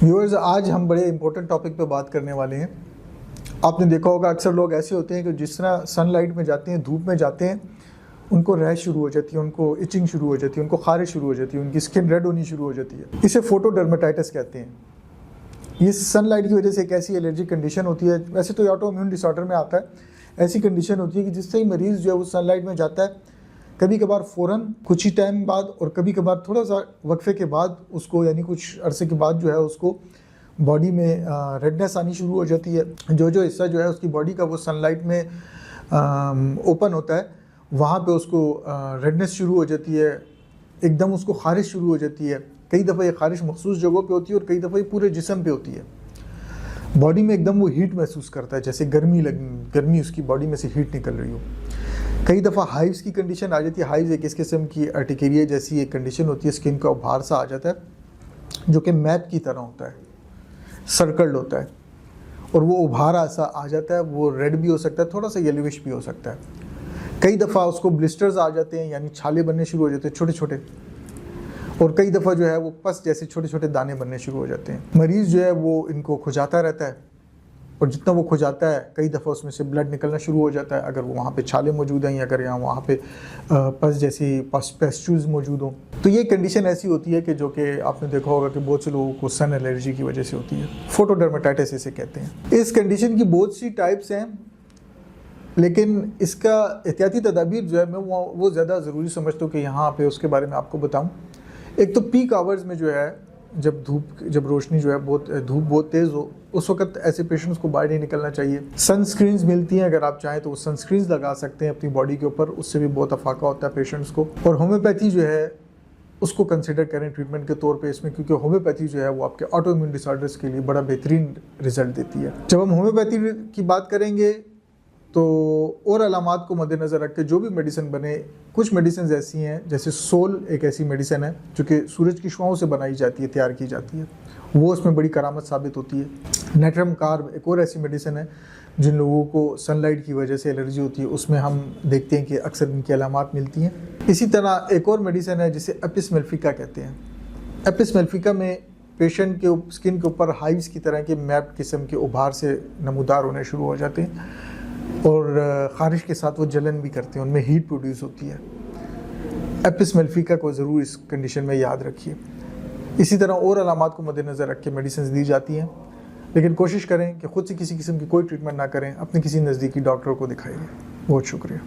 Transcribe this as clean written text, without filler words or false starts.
Viewers, आज हम बड़े इंपॉर्टेंट टॉपिक पे बात करने वाले हैं। आपने देखा होगा अक्सर लोग ऐसे होते हैं कि जिस तरह सनलाइट में जाते हैं, धूप में जाते हैं, उनको रैश शुरू हो जाती है, उनको इचिंग शुरू हो जाती है, उनको खारिश शुरू हो जाती है, उनकी स्किन रेड होनी शुरू हो जाती है। इसे फोटोडर्मेटाइटिस कहते हैं। ये सनलाइट की वजह से एक ऐसी एलर्जी कंडीशन होती है, वैसे तो ऑटो इम्यून डिसऑर्डर में आता है। ऐसी कंडीशन होती है कि जिससे ही मरीज़ जो है वो सनलाइट में जाता है, कभी कभार फ़ौरन कुछ ही टाइम बाद और कभी कभार थोड़ा सा वक्फे के बाद उसको, यानी कुछ अरसे के बाद जो है उसको बॉडी में रेडनेस आनी शुरू हो जाती है। जो हिस्सा जो है उसकी बॉडी का वो सनलाइट में ओपन होता है, वहाँ पे उसको रेडनेस शुरू हो जाती है, एकदम उसको खारिश शुरू हो जाती है। कई दफ़ा ये खारिश मखसूस जगहों पे होती है और कई दफ़ा ये पूरे जिस्म पे होती है। बॉडी में एकदम वो हीट महसूस करता है, जैसे गर्मी उसकी बॉडी में से हीट निकल रही हो। कई दफ़ा हाइव्स की कंडीशन आ जाती है। हाइव्स एक इस किस्म की अर्टिकेरिया जैसी एक कंडीशन होती है, स्किन का उभार सा आ जाता है जो कि मैप की तरह होता है, सर्कल्ड होता है, और वो उभार ऐसा आ जाता है। वो रेड भी हो सकता है, थोड़ा सा येलोविश भी हो सकता है। कई दफ़ा उसको ब्लिस्टर्स आ जाते हैं, यानी छाले बनने शुरू हो जाते हैं छोटे छोटे, और कई दफ़ा जो है वो पस जैसे छोटे छोटे दाने बनने शुरू हो जाते हैं। मरीज़ जो है वो इनको खुजाता रहता है, और जितना वो खुजाता है कई दफ़ा उसमें से ब्लड निकलना शुरू हो जाता है, अगर वो वहाँ पे छाले मौजूद हैं या अगर वहाँ पे पस जैसी पेस्ट्यूल्स मौजूद हों। तो ये कंडीशन ऐसी होती है कि जो कि आपने देखा होगा कि बहुत से लोगों को सन एलर्जी की वजह से होती है। फोटोडर्मेटाइटिस इसे कहते हैं। इस कंडीशन की बहुत सी टाइप्स हैं, लेकिन इसका एहतियाती तदाबीर जो है मैं वो ज़्यादा ज़रूरी समझता हूँ कि यहाँ पे उसके बारे में आपको बताऊँ। एक तो पीक आवर्स में जो है, जब रोशनी जो है धूप बहुत तेज़ हो, उस वक्त ऐसे पेशेंट्स को बाहर नहीं निकलना चाहिए। सनस्क्रीन्स मिलती हैं, अगर आप चाहें तो वो सनस्क्रीन्स लगा सकते हैं अपनी बॉडी के ऊपर, उससे भी बहुत अफाका होता है पेशेंट्स को। और होम्योपैथी जो है उसको कंसिडर करें ट्रीटमेंट के तौर पे इसमें, क्योंकि होम्योपैथी जो है वो आपके ऑटो इम्यून डिसऑर्डर्स के लिए बड़ा बेहतरीन रिजल्ट देती है। जब हम होम्योपैथी की बात करेंगे तो और अलामात को मद्देनज़र रख के जो भी मेडिसिन बने, कुछ मेडिसिन ऐसी हैं जैसे सोल एक ऐसी मेडिसिन है जो कि सूरज की शुआओं से बनाई जाती है, तैयार की जाती है, वो उसमें बड़ी करामत साबित होती है। नेट्रम कार्ब एक और ऐसी मेडिसिन है जिन लोगों को सनलाइट की वजह से एलर्जी होती है, उसमें हम देखते हैं कि अक्सर इनकी अलामात मिलती हैं। इसी तरह एक और मेडिसिन है जिसे एपिस मेलिफिका कहते हैं। एपिस मेलिफिका में पेशेंट के स्किन के ऊपर हाइव्स की तरह के मैप किस्म के उभार से नमूदार होने शुरू हो जाते हैं, और ख़ारिश के साथ वो जलन भी करते हैं, उनमें हीट प्रोड्यूस होती है। एपिस मेलिफिका को ज़रूर इस कंडीशन में याद रखिए। इसी तरह और अलामात को मद्देनज़र रख के मेडिसिन दी जाती हैं, लेकिन कोशिश करें कि ख़ुद से किसी किस्म की कोई ट्रीटमेंट ना करें, अपने किसी नज़दीकी डॉक्टर को दिखाइए। बहुत शुक्रिया।